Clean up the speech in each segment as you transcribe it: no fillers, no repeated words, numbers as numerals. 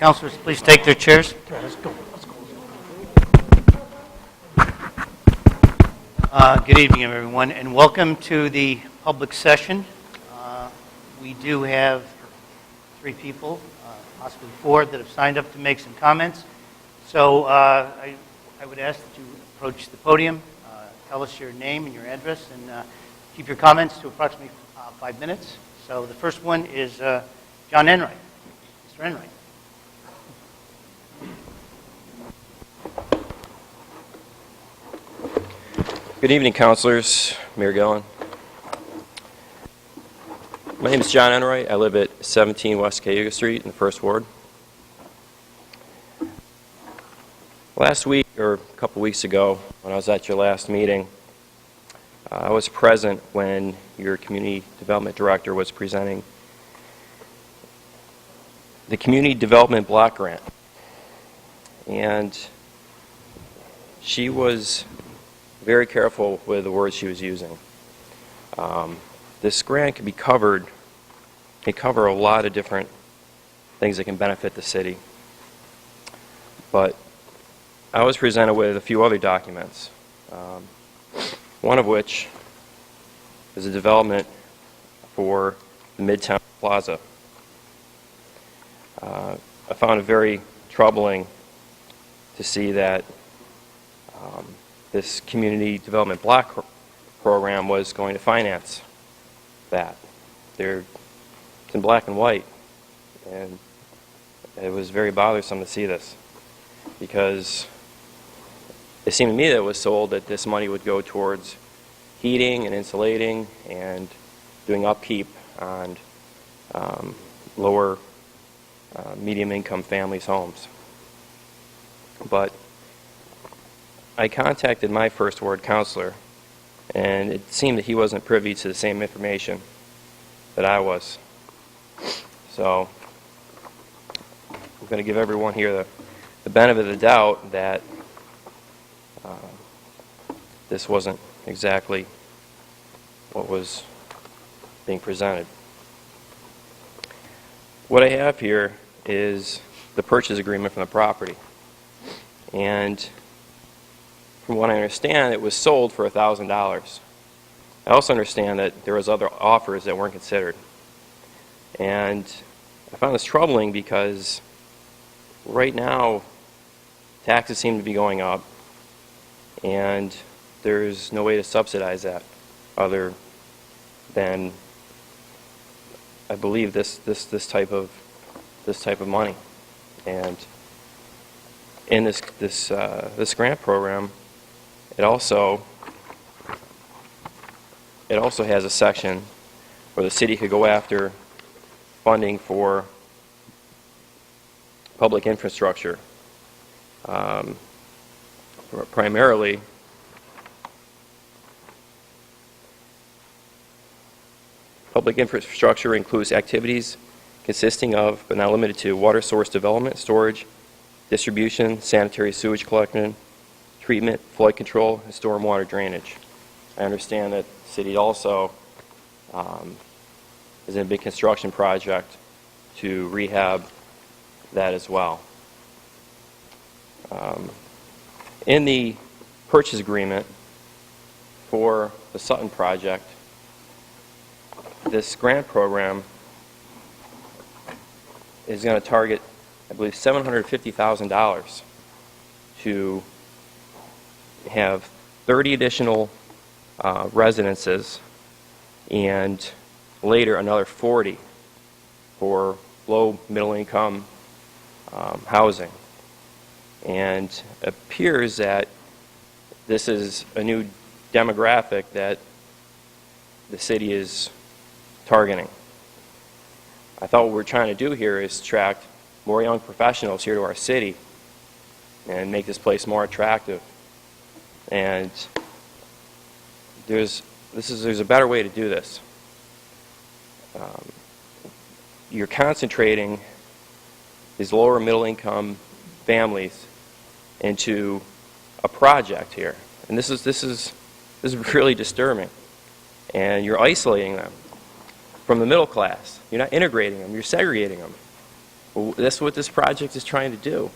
Councilors, please take their chairs. Good evening, everyone, and welcome to the public session. We do have 3 people, possibly 4, that have signed up to make some comments. So I would ask that you approach the podium, tell us your name and your address, and keep your comments to approximately 5 minutes. So the first one is John Enright. Mr. Enright. Good evening, councilors, Mayor Gillen. My name is John Enright. I live at 17 West Cayuga Street in the First Ward. Last week, or a couple weeks ago, when I was at your last meeting, I was present when your community development director was presenting the community development block grant. And she was very careful with the words she was using. This grant can cover a lot of different things that can benefit the city. But I was presented with a few other documents, one of which is a development for the Midtown Plaza. I found it very troubling to see that this community development block program was going to finance that. It's in black and white, and it was very bothersome to see this, because it seemed to me that it was sold that this money would go towards heating and insulating and doing upkeep on lower medium income families' homes. But I contacted my First Ward councilor, and it seemed that he wasn't privy to the same information that I was. So I'm going to give everyone here the benefit of the doubt that this wasn't exactly what was being presented. What I have here is the purchase agreement from the property. And from what I understand, it was sold for $1,000. I also understand that there was other offers that weren't considered. And I found this troubling because right now taxes seem to be going up, and there's no way to subsidize that other than, I believe, this type of money. And in this grant program, it also has a section where the city could go after funding for public infrastructure. Primarily, public infrastructure includes activities consisting of, but not limited to, water source development, storage, distribution, sanitary sewage collection, treatment, flood control, and stormwater drainage. I understand that the city also is in a big construction project to rehab that as well. In the purchase agreement for the Sutton project, this grant program is going to target, I believe, $750,000 to have 30 additional residences, and later another 40 for low middle income housing. And it appears that this is a new demographic that the city is targeting. I thought what we're trying to do here is attract more young professionals here to our city and make this place more attractive. And there's a better way to do this. You're concentrating these lower middle income families into a project here, and this is really disturbing. And you're isolating them from the middle class. You're not integrating them, you're segregating them. Well, that's what this project is trying to do,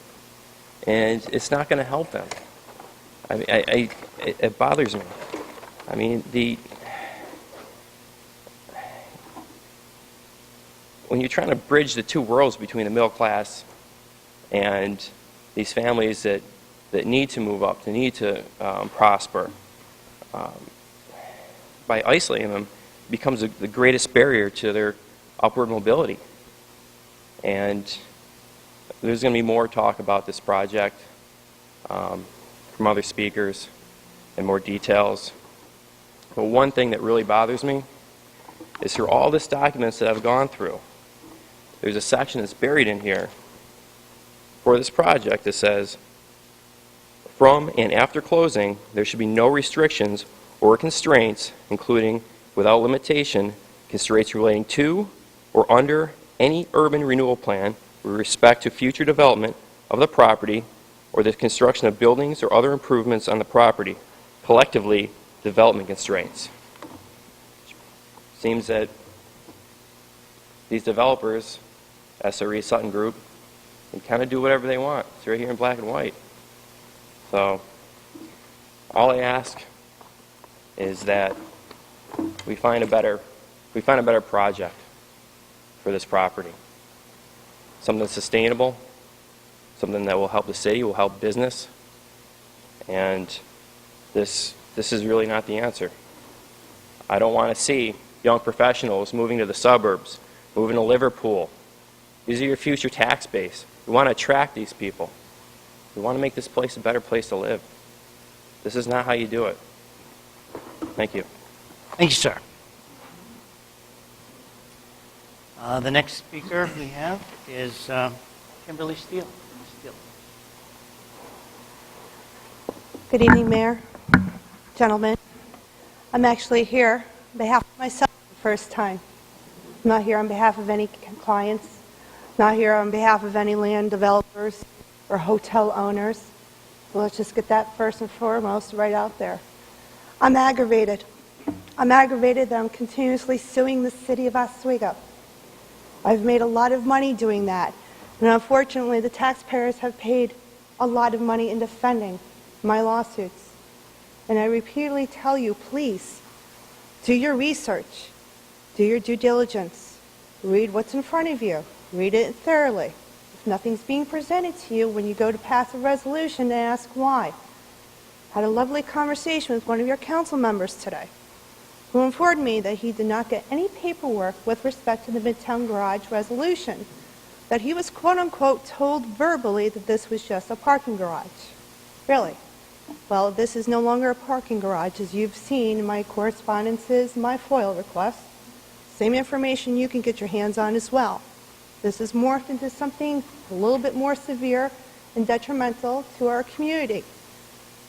and it's not going to help them. I mean, it bothers me. I mean, when you're trying to bridge the two worlds between the middle class and these families that need to move up, that need to prosper, by isolating them becomes the greatest barrier to their upward mobility. And there's going to be more talk about this project from other speakers and more details. But one thing that really bothers me is through all these documents that I've gone through, there's a section that's buried in here for this project that says, from and after closing, there should be no restrictions or constraints, including, without limitation, constraints relating to or under any urban renewal plan with respect to future development of the property or the construction of buildings or other improvements on the property, collectively development constraints. Seems that these developers, SRE Sutton Group, can kind of do whatever they want. It's right here in black and white. So all I ask is that we find a better project for this property. Something sustainable, something that will help the city, will help business, and this is really not the answer. I don't want to see young professionals moving to the suburbs, moving to Liverpool. These are your future tax base. We want to attract these people. We want to make this place a better place to live. This is not how you do it. Thank you. Thank you, sir. The next speaker we have is Kimberly Steele. Good evening, Mayor, gentlemen. I'm actually here on behalf of myself for the first time. I'm not here on behalf of any clients, not here on behalf of any land developers or hotel owners. So let's just get that first and foremost right out there. I'm aggravated. I'm aggravated that I'm continuously suing the city of Oswego. I've made a lot of money doing that. And unfortunately, the taxpayers have paid a lot of money in defending my lawsuits. And I repeatedly tell you, please, do your research, do your due diligence, read what's in front of you, read it thoroughly. If nothing's being presented to you when you go to pass a resolution, then ask why. I had a lovely conversation with one of your council members today, who informed me that he did not get any paperwork with respect to the Midtown Garage resolution, that he was quote-unquote told verbally that this was just a parking garage. Really? Well, this is no longer a parking garage, as you've seen in my correspondences, my FOIL requests. Same information you can get your hands on as well. This has morphed into something a little bit more severe and detrimental to our community.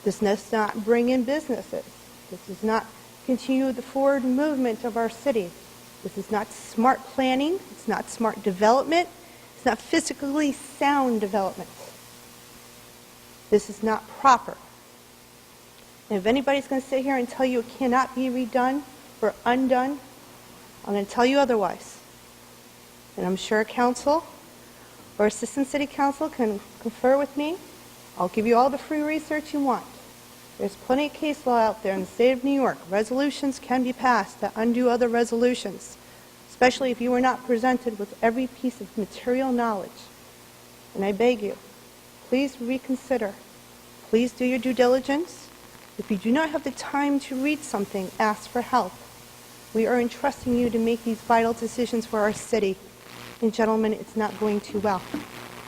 This does not bring in businesses. This does not continue the forward movement of our city. This is not smart planning. It's not smart development. It's not physically sound development. This is not proper. And if anybody's going to sit here and tell you it cannot be redone or undone, I'm going to tell you otherwise. And I'm sure council or assistant city council can confer with me. I'll give you all the free research you want. There's plenty of case law out there in the state of New York. Resolutions can be passed that undo other resolutions, especially if you were not presented with every piece of material knowledge. And I beg you, please reconsider. Please do your due diligence. If you do not have the time to read something, ask for help. We are entrusting you to make these vital decisions for our city. And gentlemen, it's not going too well.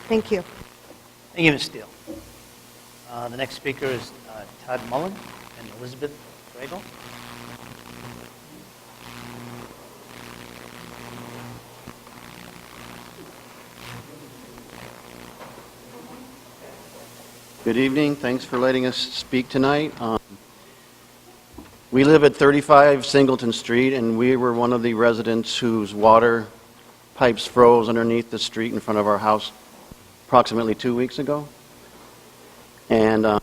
Thank you. Thank you, Ms. Steele. The next speaker is Todd Mullen and Elizabeth Regal. Good evening. Thanks for letting us speak tonight. We live at 35 Singleton Street, and we were one of the residents whose water pipes froze underneath the street in front of our house approximately 2 weeks ago. And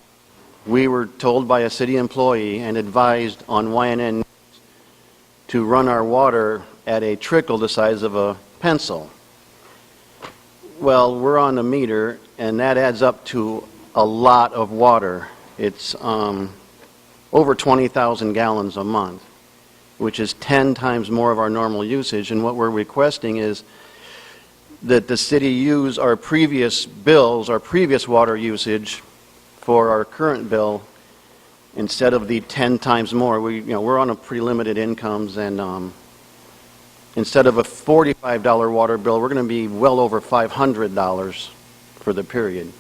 we were told by a city employee and advised on YNN to run our water at a trickle the size of a pencil. Well, we're on the meter, and that adds up to a lot of water. It's over 20,000 gallons a month, which is 10 times more of our normal usage. And what we're requesting is that the city use our previous bills, our previous water usage for our current bill instead of the 10 times more. We're on a pretty limited incomes, and instead of a $45 water bill, we're going to be well over $500 for the period.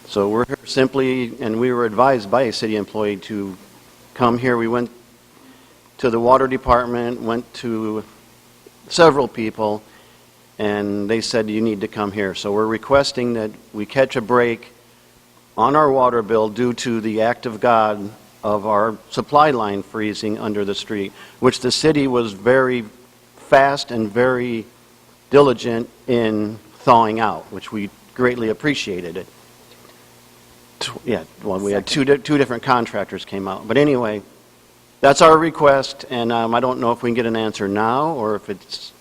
So we're here simply, and we were advised by a city employee to come here. We went to the water department, went to several people, and they said you need to come here. So we're requesting that we catch a break on our water bill due to the act of God of our supply line freezing under the street, which the city was very fast and very diligent in thawing out, which we greatly appreciated it. We had two different contractors came out. But anyway, that's our request, and I don't know if we can get an answer now or if it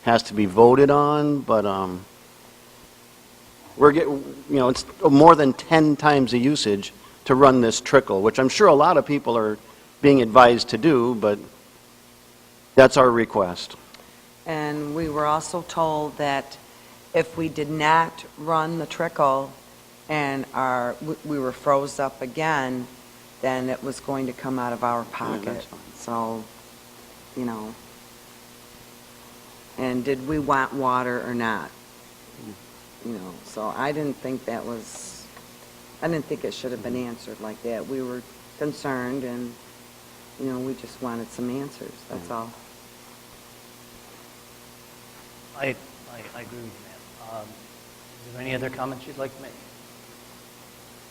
has to be voted on, but it's more than 10 times the usage to run this trickle, which I'm sure a lot of people are being advised to do, but that's our request. And we were also told that if we did not run the trickle and we were froze up again, then it was going to come out of our pocket. that's fine. So, and did we want water or not? So I didn't think it should have been answered like that. We were concerned, and, we just wanted some answers, that's all. I agree with you, ma'am. Is there any other comments you'd like to make?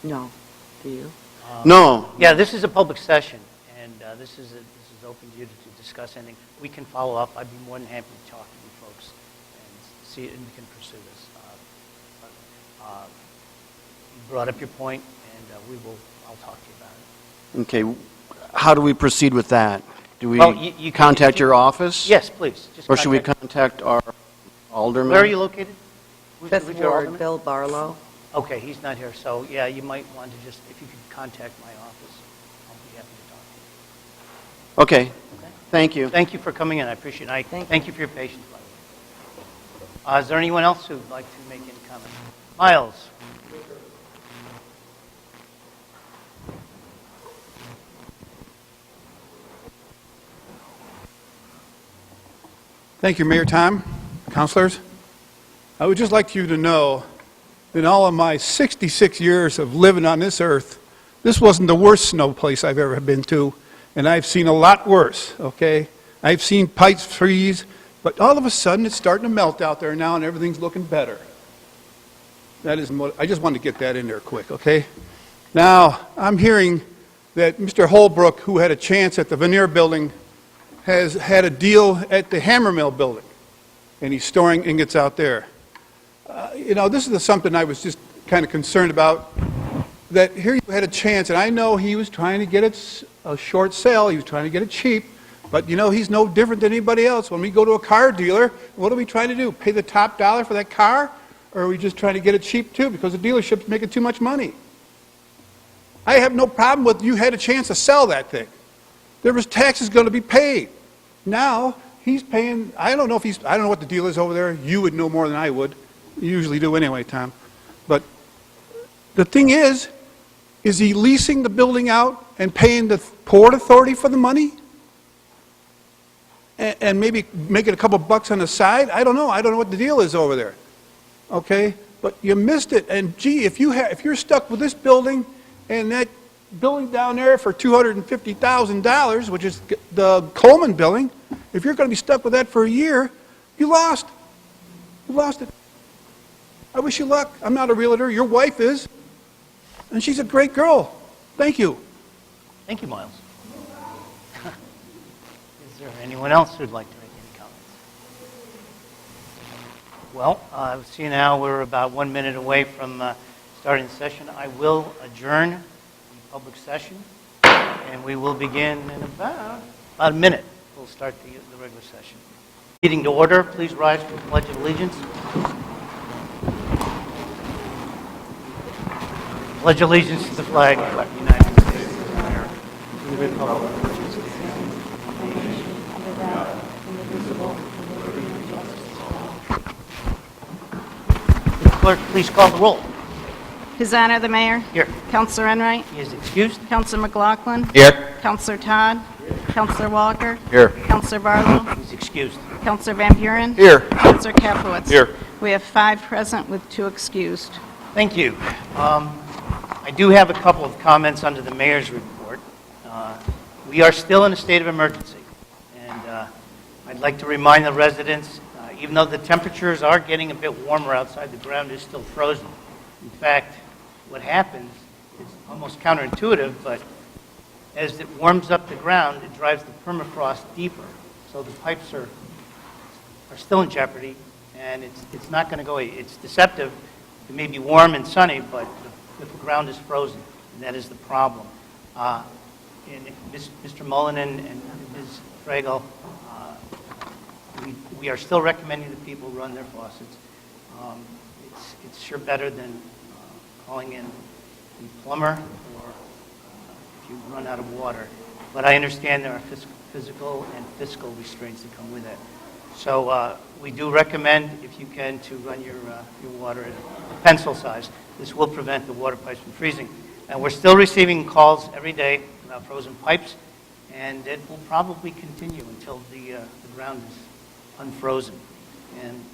No, do you? No. Yeah, this is a public session, and this is open to you to discuss anything. We can follow up. I'd be more than happy to talk to you folks and see, and we can pursue this. You brought up your point, and I'll talk to you about it. Okay. How do we proceed with that? Do we Well, you can- contact your office? Yes, please. Just Or should we contact- contact our alderman? Where are you located? Fifth Who's your Ward, alderman? Bill Barlow. Okay, he's not here, so yeah, you might want to just, if you could contact my office, I'll be happy to talk to you. Okay. Thank you. Thank you for coming in, I appreciate it. Thank You for your patience, by the way. Is there anyone else who'd like to make any comments? Miles? Thank you, Mayor Tom, councilors. I would just like you to know that in all of my 66 years of living on this earth, this wasn't the worst snow place I've ever been to, and I've seen a lot worse, okay? I've seen pipes freeze, but all of a sudden it's starting to melt out there now and everything's looking better. That is, I just wanted to get that in there quick, okay? Now, I'm hearing that Mr. Holbrook, who had a chance at the Veneer building, has had a deal at the Hammer Mill building, and he's storing ingots out there. This is something I was just kind of concerned about, that here you had a chance, and I know he was trying to get it a short sale, he was trying to get it cheap, but he's no different than anybody else. When we go to a car dealer, what are we trying to do? Pay the top dollar for that car? Or are we just trying to get it cheap too because the dealership's making too much money? I have no problem with you had a chance to sell that thing. There was taxes going to be paid. Now, he's paying, I don't know what the deal is over there. You would know more than I would. You usually do anyway, Tom. But the thing is he leasing the building out and paying the Port Authority for the money? And maybe making a couple bucks on the side? I don't know what the deal is over there. Okay? But you missed it. And gee, if you're stuck with this building and that building down there for $250,000, which is the Coleman building, if you're going to be stuck with that for a year, you lost. You lost it. I wish you luck. I'm not a realtor. Your wife is. And she's a great girl. Thank you. Thank you, Miles. Is there anyone else who'd like to make any comments? Well, see now we're about 1 minute away from starting the session. I will adjourn the public session, and we will begin in about a minute. We'll start the regular session. Meeting to order. Please rise for the Pledge of Allegiance. Pledge allegiance to the flag of the United States of America, to the republic for which it stands, Clerk, please call the roll. His Honor the Mayor. Here. Counselor Enright. He is excused. Counselor McLaughlin. Here. Counselor Todd. Counselor Walker. Here. Counselor Barlow. He's excused. Counselor Van Buren. Here. Counselor Capelowitz. Here. We have 5 present with 2 excused. Thank you. I do have a couple of comments under the mayor's report. We are still in a state of emergency, and I'd like to remind the residents, even though the temperatures are getting a bit warmer outside, the ground is still frozen. In fact, what happens is almost counterintuitive, but as it warms up the ground, it drives the permafrost deeper, so the pipes are still in jeopardy, and it's not going to go away. It's deceptive. It may be warm and sunny, but the ground is frozen, and that is the problem. And Mr. Mullen and Ms. Fragel, we are still recommending that people run their faucets. It's sure better than calling in a plumber or if you run out of water. But I understand there are physical and fiscal restraints that come with it. So we do recommend, if you can, to run your water at a pencil size. This will prevent the water pipes from freezing. And we're still receiving calls every day about frozen pipes, and it will probably continue until the ground is unfrozen. And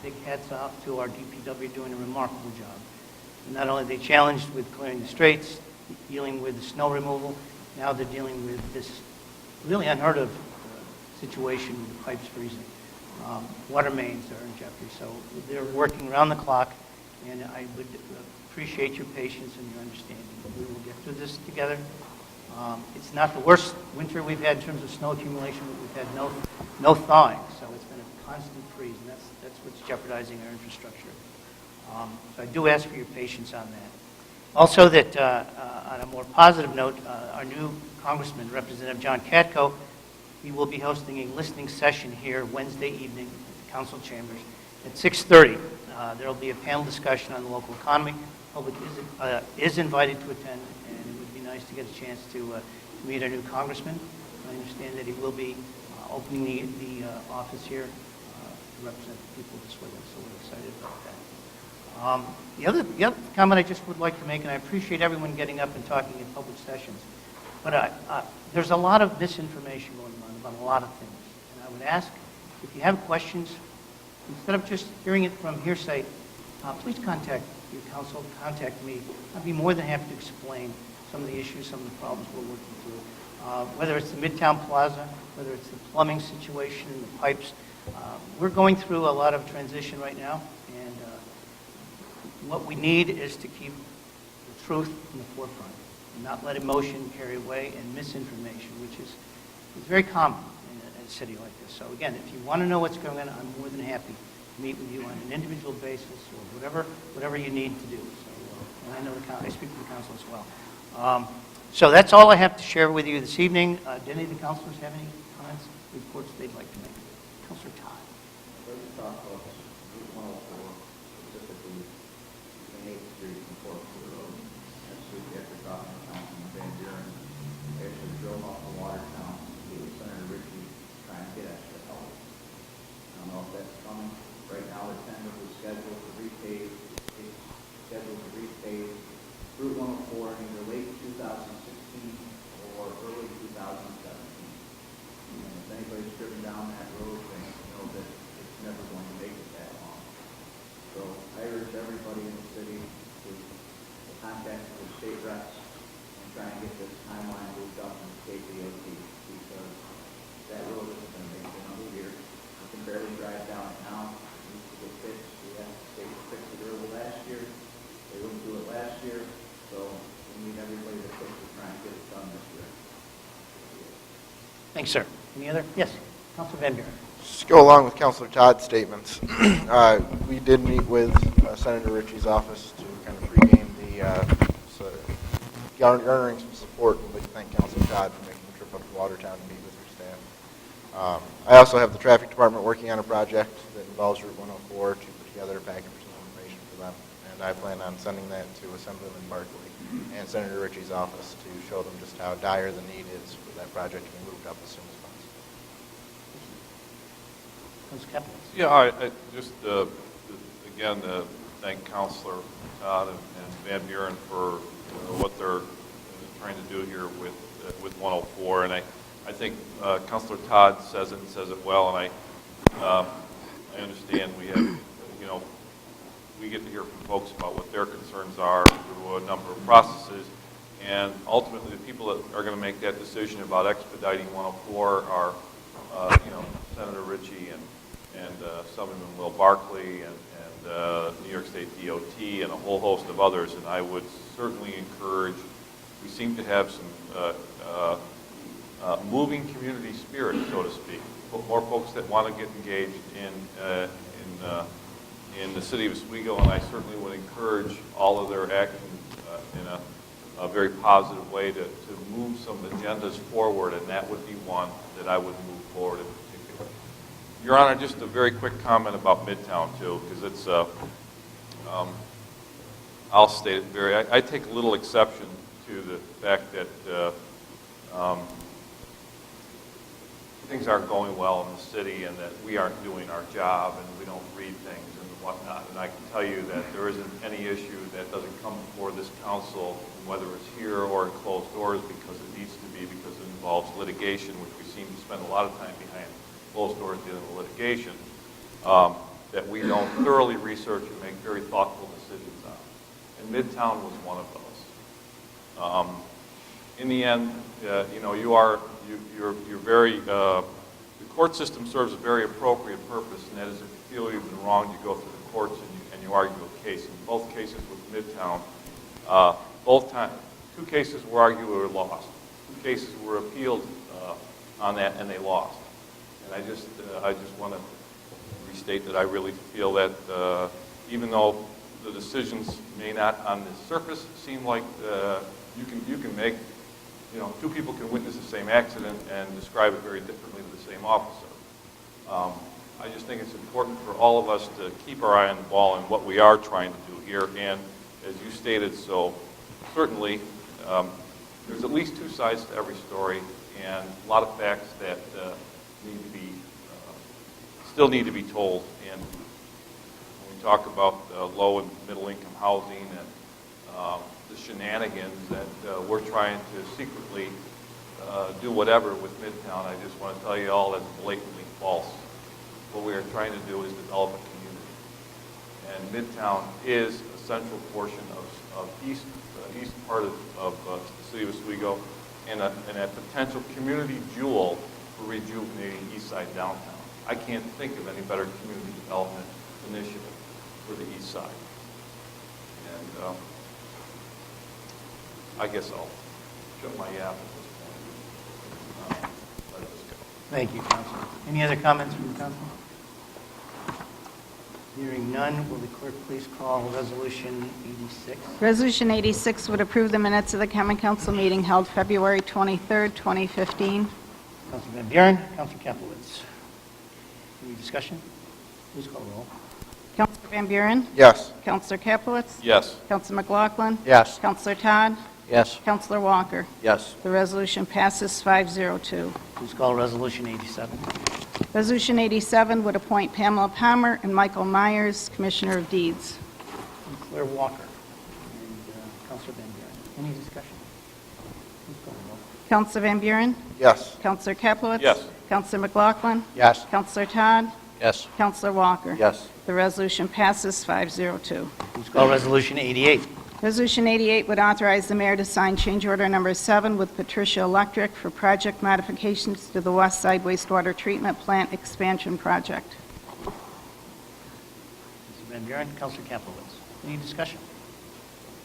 big hats off to our DPW doing a remarkable job. Not only are they challenged with clearing the streets, dealing with the snow removal, now they're dealing with this really unheard of situation with the pipes freezing. Water mains are in jeopardy, so they're working around the clock, and I would appreciate your patience and your understanding. We will get through this together. It's not the worst winter we've had in terms of snow accumulation, but we've had no thawing, so it's been a constant freeze, and that's what's jeopardizing our infrastructure. So I do ask for your patience on that. Also, that on a more positive note, our new Congressman, Representative John Katko, he will be hosting a listening session here Wednesday evening at the council chambers at 6:30. There will be a panel discussion on the local economy. The public is invited to attend, and it would be nice to get a chance to meet our new congressman. I understand that he will be opening the office here to represent the people this way, so we're excited about that. The other comment I just would like to make, and I appreciate everyone getting up and talking in public sessions, but there's a lot of misinformation going on about a lot of things. And I would ask, if you have questions, instead of just hearing it from hearsay, please contact your counsel, contact me. I'd be more than happy to explain some of the issues, some of the problems we're working through. Whether it's the Midtown Plaza, whether it's the plumbing situation, the pipes, we're going through a lot of transition right now, and what we need is to keep the truth in the forefront and not let emotion carry away and misinformation, which is very common in a city like this. So again, if you want to know what's going on, I'm more than happy to meet with you on an individual basis or whatever you need to do. So, and I know I speak for the council as well. So that's all I have to share with you this evening. Do any of the councilors have any comments, reports they'd like to make? Councilor Todd. Route 104 in either late 2016 or early 2017. And if anybody's driven down that road, they know that it's never going to make it that long. So I urge everybody in the city to contact the state reps and try and get this timeline moved up in the state DOT, because that road isn't going to make it another year. You can barely drive down it now. It needs to get fixed. We have the state to fix it early last year. They wouldn't do it last year. So we need everybody to push to try and get it done this year. Thanks, sir. Any other? Yes, Councilor Van Buren. Just to go along with Councilor Todd's statements, we did meet with Senator Ritchie's office to kind of regain garnering some support, and we'd like to thank Councilor Todd for making the trip up to Watertown to meet with her staff. I also have the traffic department working on a project that involves Route 104 to put together a package of some information for them. And and I plan on sending that to Assemblyman Barkley and Senator Ritchie's office to show them just how dire the need is for that project to be moved up as soon as possible. Councilor Capelitz. Yeah, I just, again, thank Councilor Todd and Van Buren for what they're trying to do here with 104. And I think Councilor Todd says it and says it well, and I understand we have, we get to hear from folks about what their concerns are through a number of processes. And ultimately, the people that are going to make that decision about expediting 104 are, Senator Ritchie and Assemblyman Will Barkley and New York State DOT and a whole host of others. And I would certainly encourage, we seem to have some moving community spirit, so to speak. More folks that want to get engaged in the city of Oswego, and I certainly would encourage all of their actions in a very positive way to move some agendas forward, and that would be one that I would move forward in particular. Your Honor, just a very quick comment about Midtown, too, because it's, I'll state it I take little exception to the fact that things aren't going well in the city and that we aren't doing our job and we don't read things and whatnot. And I can tell you that there isn't any issue that doesn't come before this council, whether it's here or in closed doors, because it needs to be, because it involves litigation, which we seem to spend a lot of time behind closed doors dealing with litigation, that we don't thoroughly research and make very thoughtful decisions on. And Midtown was one of those. In the end, you're very, the court system serves a very appropriate purpose, and that is if you feel you've been wronged, you go through the courts and you argue a case. In both cases with Midtown, two cases were argued or lost. Two cases were appealed on that, and they lost. And I just want to restate that I really feel that even though the decisions may not on the surface seem like you can make, two people can witness the same accident and describe it very differently to the same officer. I just think it's important for all of us to keep our eye on the ball and what we are trying to do here. And as you stated so certainly, there's at least two sides to every story and a lot of facts that still need to be told. And when we talk about low and middle income housing and the shenanigans that we're trying to secretly do whatever with Midtown, I just want to tell you all that's blatantly false. What we are trying to do is develop a community. And Midtown is a central portion of east part of the city of Oswego and a potential community jewel for rejuvenating East Side downtown. I can't think of any better community development initiative for the East Side. And I guess I'll shut my yap at this point. Let this go. Thank you, Councilor. Any other comments from the council? Hearing none, will the clerk please call Resolution 86? Resolution 86 would approve the minutes of the Common Council meeting held February 23rd, 2015. Councilor Van Buren, Councilor Capelitz. Any discussion? Please call the roll. Councilor Van Buren? Yes. Councilor Capelitz? Yes. Councilor McLaughlin? Yes. Councilor Todd? Yes. Councilor Walker? Yes. The resolution passes 502. Please call Resolution 87. Resolution 87 would appoint Pamela Palmer and Michael Myers, Commissioner of Deeds. And Claire Walker. And Councilor Van Buren. Any discussion? Please call the roll. Councilor Van Buren? Yes. Councilor Capelitz? Yes. Councilor McLaughlin? Yes. Councilor Todd? Yes. Councilor Walker? Yes. The resolution passes 502. Please call Resolution 88. Resolution 88 would authorize the mayor to sign change order number 7 with Patricia Electric for project modifications to the West Side Wastewater Treatment Plant Expansion Project. Councilor Van Buren, Councilor Capelitz. Any discussion?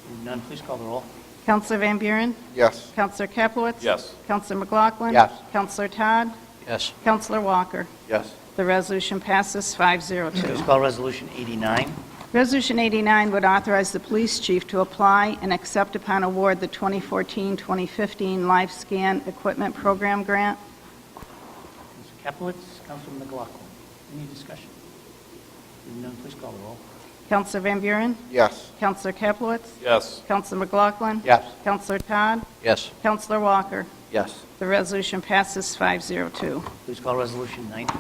Hearing none, please call the roll. Councilor Van Buren? Yes. Councilor Capelitz? Yes. Councilor McLaughlin? Yes. Councilor Todd? Yes. Councilor Walker? Yes. The resolution passes 502. Please call Resolution 89. Resolution 89 would authorize the police chief to apply and accept upon award the 2014-2015 Life Scan Equipment Program Grant. Councilor Capelitz, Councilor McLaughlin. Any discussion? Hearing none, please call the roll. Counselor Van Buren? Yes. Counselor Kaplowitz? Yes. Counselor McLaughlin? Yes. Counselor Todd? Yes. Counselor Walker? Yes. The resolution passes 502. Please call Resolution 90.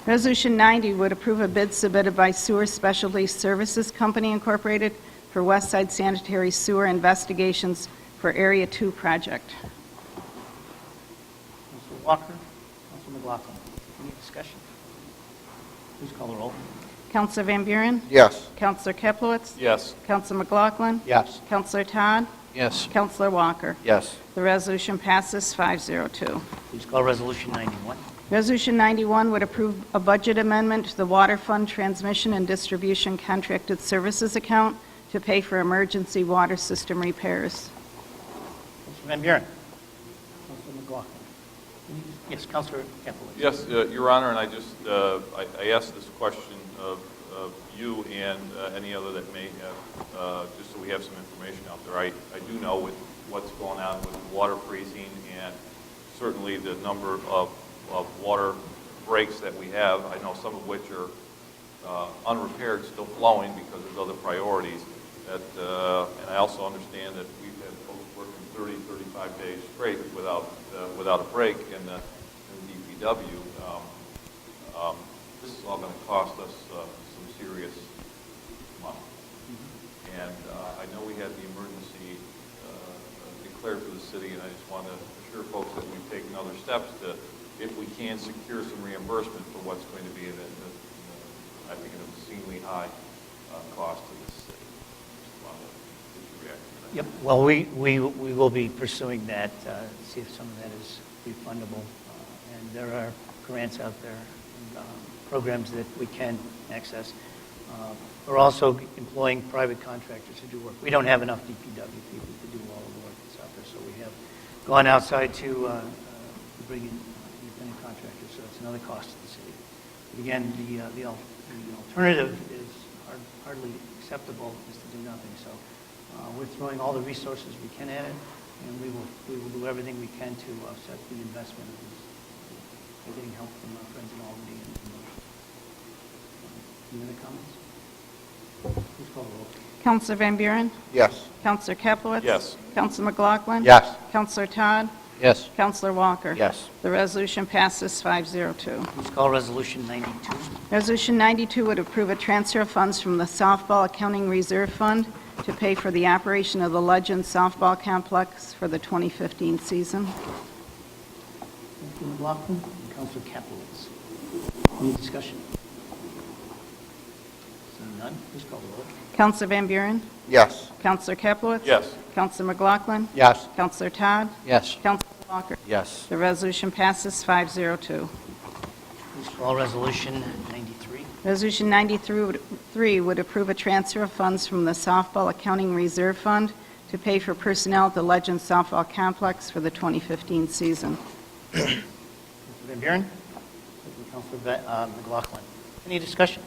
Resolution 90 would approve a bid submitted by Sewer Specialty Services Company Incorporated for West Side Sanitary Sewer Investigations for Area 2 project. Counselor Walker, Counselor McLaughlin. Any discussion? Please call the roll. Counselor Van Buren? Yes. Counselor Kaplowitz? Yes. Counselor McLaughlin? Yes. Counselor Todd? Yes. Counselor Walker? Yes. The resolution passes 502. Please call Resolution 91. Resolution 91 would approve a budget amendment to the Water Fund Transmission and Distribution Contracted Services account to pay for emergency water system repairs. Counselor Van Buren. Counselor McLaughlin. Yes, Counselor Kaplowitz. Yes, Your Honor, and I just, I asked this question of you and any other that may have, just so we have some information out there. I do know with what's going on with water freezing and certainly the number of water breaks that we have, I know some of which are unrepaired, still flowing because there's other priorities. That, and I also understand that we've had folks working 30, 35 days straight without a break in the DPW. This is all going to cost us some serious money. And I know we had the emergency declared for the city, and I just want to assure folks that we've taken other steps to, if we can, secure some reimbursement for what's going to be I think, an obscenely high cost to this city. Just wanted to get your reaction to that. Yep, well, we will be pursuing that, see if some of that is refundable. And there are grants out there, and programs that we can access. We're also employing private contractors to do work. We don't have enough DPW people to do all the work that's out there, so we have gone outside to bring in independent contractors, so it's another cost to the city. But again, the alternative is hardly acceptable, is to do nothing. So we're throwing all the resources we can at it, and we will do everything we can to offset the investment of this. We're getting help from our friends in Albany and Motion. Any other comments? Please call the roll. Counselor Van Buren? Yes. Counselor Kaplowitz? Yes. Counselor McLaughlin? Yes. Counselor Todd? Yes. Counselor Walker? Yes. The resolution passes 502. Please call Resolution 92. Resolution 92 would approve a transfer of funds from the Softball Accounting Reserve Fund to pay for the operation of the Legends Softball Complex for the 2015 season. Counselor McLaughlin and Counselor Kaplowitz. Any discussion? Seeing none, please call the roll. Counselor Van Buren? Yes. Counselor Kaplowitz? Yes. Counselor McLaughlin? Yes. Counselor Todd? Yes. Counselor Walker? Yes. The resolution passes 502. Please call Resolution 93. Resolution 93 would approve a transfer of funds from the Softball Accounting Reserve Fund to pay for personnel at the Legends Softball Complex for the 2015 season. Counselor Van Buren? Counselor McLaughlin. Any discussion?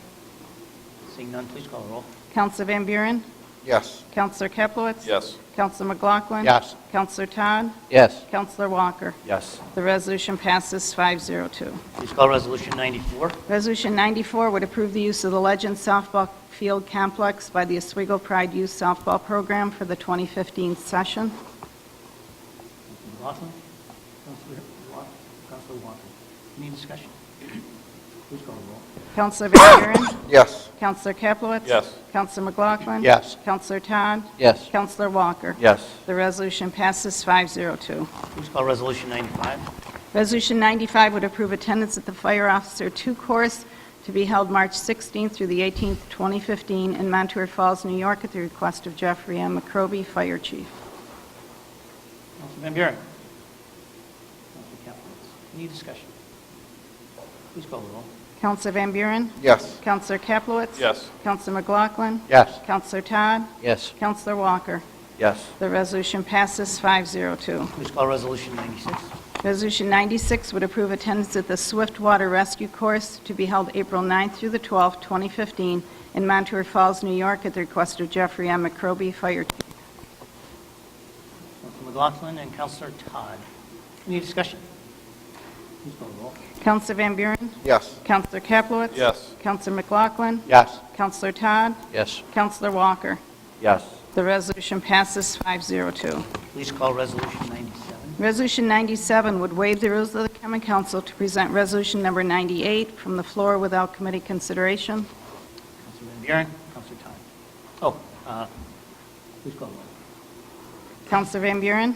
Seeing none, please call the roll. Counselor Van Buren? Yes. Counselor Kaplowitz? Yes. Counselor McLaughlin? Yes. Counselor Todd? Yes. Counselor Walker? Yes. The resolution passes 502. Please call Resolution 94. Resolution 94 would approve the use of the Legends Softball Field Complex by the Oswego Pride Youth Softball Program for the 2015 session. Counselor McLaughlin? Counselor Walker? Any discussion? Please call the roll. Counselor Van Buren? Yes. Counselor Kaplowitz? Yes. Counselor McLaughlin? Yes. Counselor Todd? Yes. Counselor Walker? Yes. The resolution passes 502. Please call Resolution 95. Resolution 95 would approve attendance at the Fire Officer 2 course to be held March 16th through the 18th, 2015, in Montour Falls, New York, at the request of Jeffrey M. McCroby, Fire Chief. Counselor Van Buren? Counselor Kaplowitz? Any discussion? Please call the roll. Counselor Van Buren? Yes. Counselor Kaplowitz? Yes. Counselor McLaughlin? Yes. Counselor Todd? Yes. Counselor Walker? Yes. The resolution passes 502. Please call Resolution 96. Resolution 96 would approve attendance at the Swift Water Rescue Course to be held April 9th through the 12th, 2015, in Montour Falls, New York, at the request of Jeffrey M. McCroby, Fire Chief. Counselor McLaughlin and Counselor Todd. Any discussion? Please call the roll. Counselor Van Buren? Yes. Counselor Kaplowitz? Yes. Counselor McLaughlin? Yes. Counselor Todd? Yes. Counselor Walker? Yes. The resolution passes 502. Please call Resolution 97. Resolution 97 would waive the rules of the Common Council to present Resolution Number 98 from the floor without committee consideration. Councilor Van Buren, Councilor Todd. Please call the roll. Counselor Van Buren?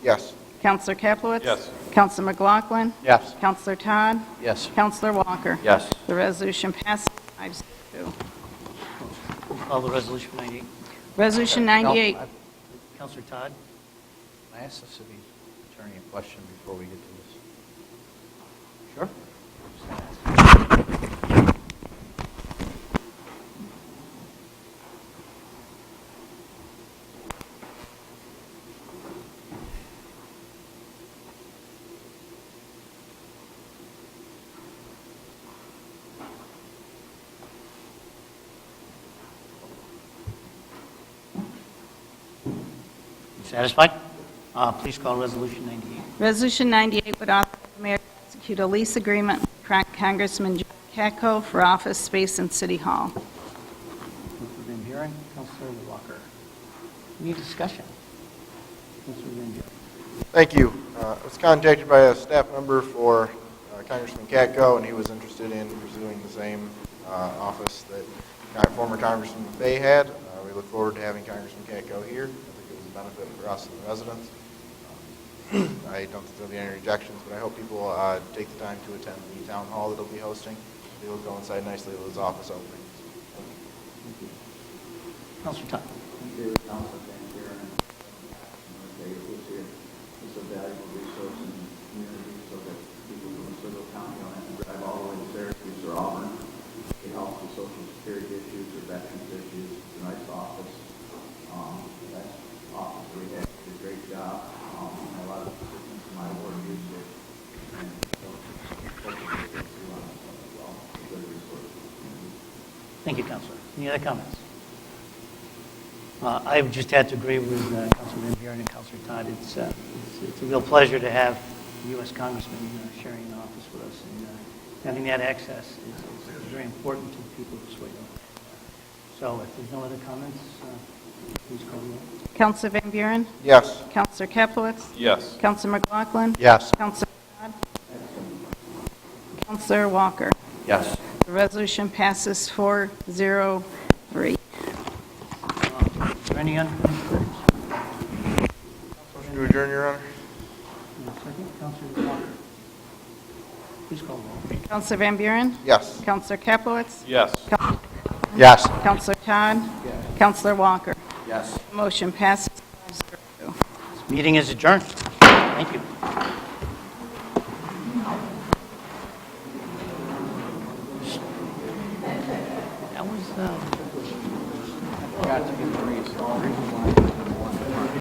Yes. Counselor Kaplowitz? Yes. Counselor McLaughlin? Yes. Counselor Todd? Yes. Counselor Walker? Yes. The resolution passes 502. Please call the Resolution 98. Resolution 98. Councilor Todd. Can I ask the city attorney a question before we get to this? Sure. Satisfied? Please call Resolution 98. Resolution 98 would authorize the mayor to execute a lease agreement with Congressman John Katko for office space in City Hall. Councilor Van Buren, Councilor Walker. Any discussion? Councilor Van Buren. Thank you. I was contacted by a staff member for Congressman Katko, and he was interested in pursuing the same office that former Congressman Fay had. We look forward to having Congressman Katko here. I think it was a benefit for us and the residents. I don't think there'll be any rejections, but I hope people take the time to attend the town hall that he'll be hosting. It will coincide nicely with his office opening. Councilor Todd. Council Van Buren, who's here. It's a valuable resource in the community so that people from Oswego County don't have to drive all the way to Syracuse or Auburn. It helps with social security issues or veterans issues. It's a nice office. That office we had did a great job. A lot of assistants in my ward used it. And so, hopefully, it's a good resource. Thank you, Councilor. Any other comments? I would just have to agree with Councilor Van Buren and Councilor Todd. It's a real pleasure to have the U.S. Congressman sharing an office with us, and having that access is very important to the people of Oswego. So if there's no other comments, please call the roll. Counselor Van Buren? Yes. Counselor Kaplowitz? Yes. Counselor McLaughlin? Yes. Counselor Todd? Counselor Walker? Yes. The resolution passes 403. Is there any unfinished business? Motion to adjourn, Your Honor. Second, Councilor Walker. Please call the roll. Counselor Van Buren? Yes. Counselor Kaplowitz? Yes. Yes. Counselor Todd? Counselor Walker? Yes. Motion passes 502. This meeting is adjourned. Thank you. That was... Got to get the reason why.